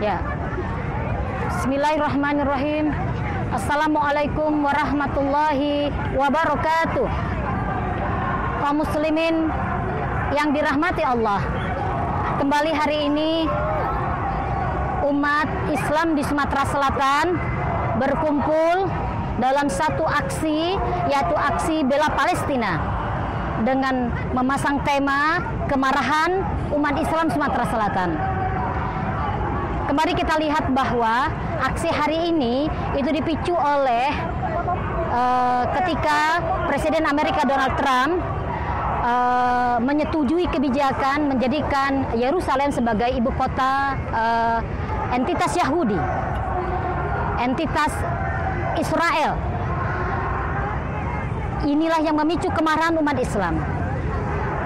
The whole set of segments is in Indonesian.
Ya. Bismillahirrahmanirrahim. Assalamualaikum warahmatullahi wabarakatuh. Kaum muslimin yang dirahmati Allah. Kembali hari ini umat Islam di Sumatera Selatan berkumpul dalam satu aksi, yaitu aksi bela Palestina, dengan memasang tema kemarahan umat Islam Sumatera Selatan. Kembali kita lihat bahwa aksi hari ini itu dipicu oleh ketika Presiden Amerika Donald Trump menyetujui kebijakan menjadikan Yerusalem sebagai ibu kota entitas Yahudi, entitas Israel. Inilah yang memicu kemarahan umat Islam.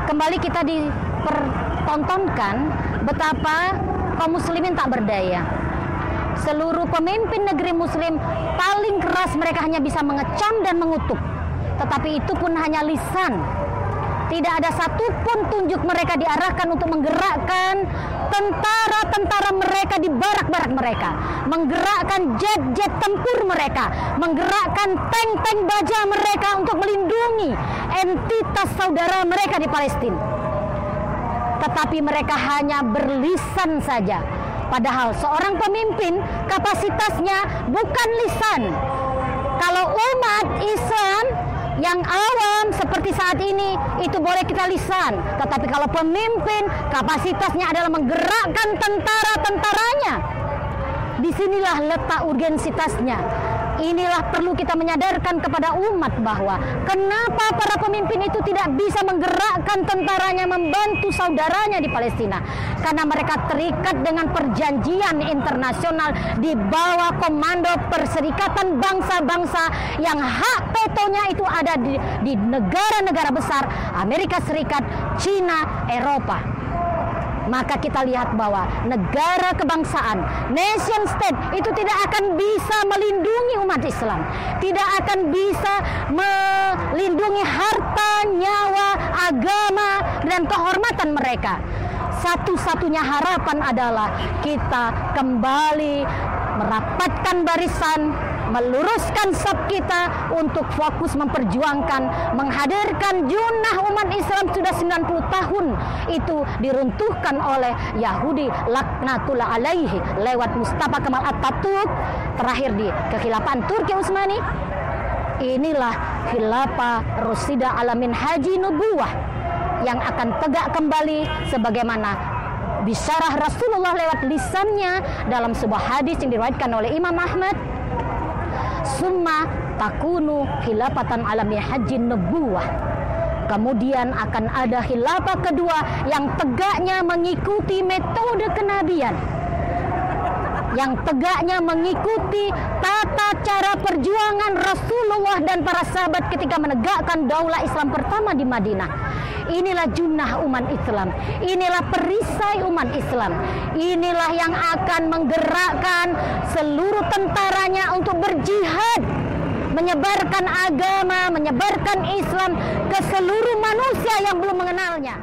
Kembali kita dipertontonkan betapa kaum muslimin tak berdaya. Seluruh pemimpin negeri muslim paling keras mereka hanya bisa mengecam dan mengutuk. Tetapi itu pun hanya lisan. Tidak ada satupun tunjuk mereka diarahkan untuk menggerakkan tentara-tentara mereka di barak-barak mereka, menggerakkan jet-jet tempur mereka, menggerakkan tank-tank baja mereka untuk melindungi entitas saudara mereka di Palestina. Tetapi mereka hanya berlisan saja. Padahal seorang pemimpin kapasitasnya bukan lisan. Kalau umat Islam yang awam seperti saat ini itu boleh kita lisan, tetapi kalau pemimpin kapasitasnya adalah menggerakkan tentara-tentaranya, disinilah letak urgensitasnya. Inilah perlu kita menyadarkan kepada umat bahwa kenapa para pemimpin itu tidak bisa menggerakkan tentaranya membantu saudaranya di Palestina, karena mereka terikat dengan perjanjian internasional di bawah komando Perserikatan Bangsa-Bangsa yang hak vetonya itu ada di negara-negara besar Amerika Serikat, Cina, Eropa. Maka kita lihat bahwa negara kebangsaan, nation state itu tidak akan bisa melindungi umat Islam, tidak akan bisa melindungi harta, nyawa, agama, dan kehormatan mereka. Satu-satunya harapan adalah kita kembali merapatkan barisan, meluruskan saf kita untuk fokus memperjuangkan, menghadirkan junah umat Islam sudah 90 tahun itu diruntuhkan oleh Yahudi laknatullah alaihi lewat Mustafa Kemal Atatürk, terakhir di kekhilafan Turki Utsmani. Inilah khilafah Rasyida Alamin Haji Nubuwah yang akan tegak kembali sebagaimana bisyarah Rasulullah lewat lisannya dalam sebuah hadis yang diriwayatkan oleh Imam Ahmad. Summa takunu khilafatan alami haji nubuwah. Kemudian akan ada khilafah kedua yang tegaknya mengikuti metode kenabian, yang tegaknya mengikuti tata cara perjuangan Rasulullah dan para sahabat ketika menegakkan daulah Islam pertama di Madinah. Inilah junah umat Islam, inilah perisai umat Islam, inilah yang akan menggerakkan seluruh tentaranya untuk berjihad, menyebarkan agama, menyebarkan Islam ke seluruh manusia yang belum mengenalnya.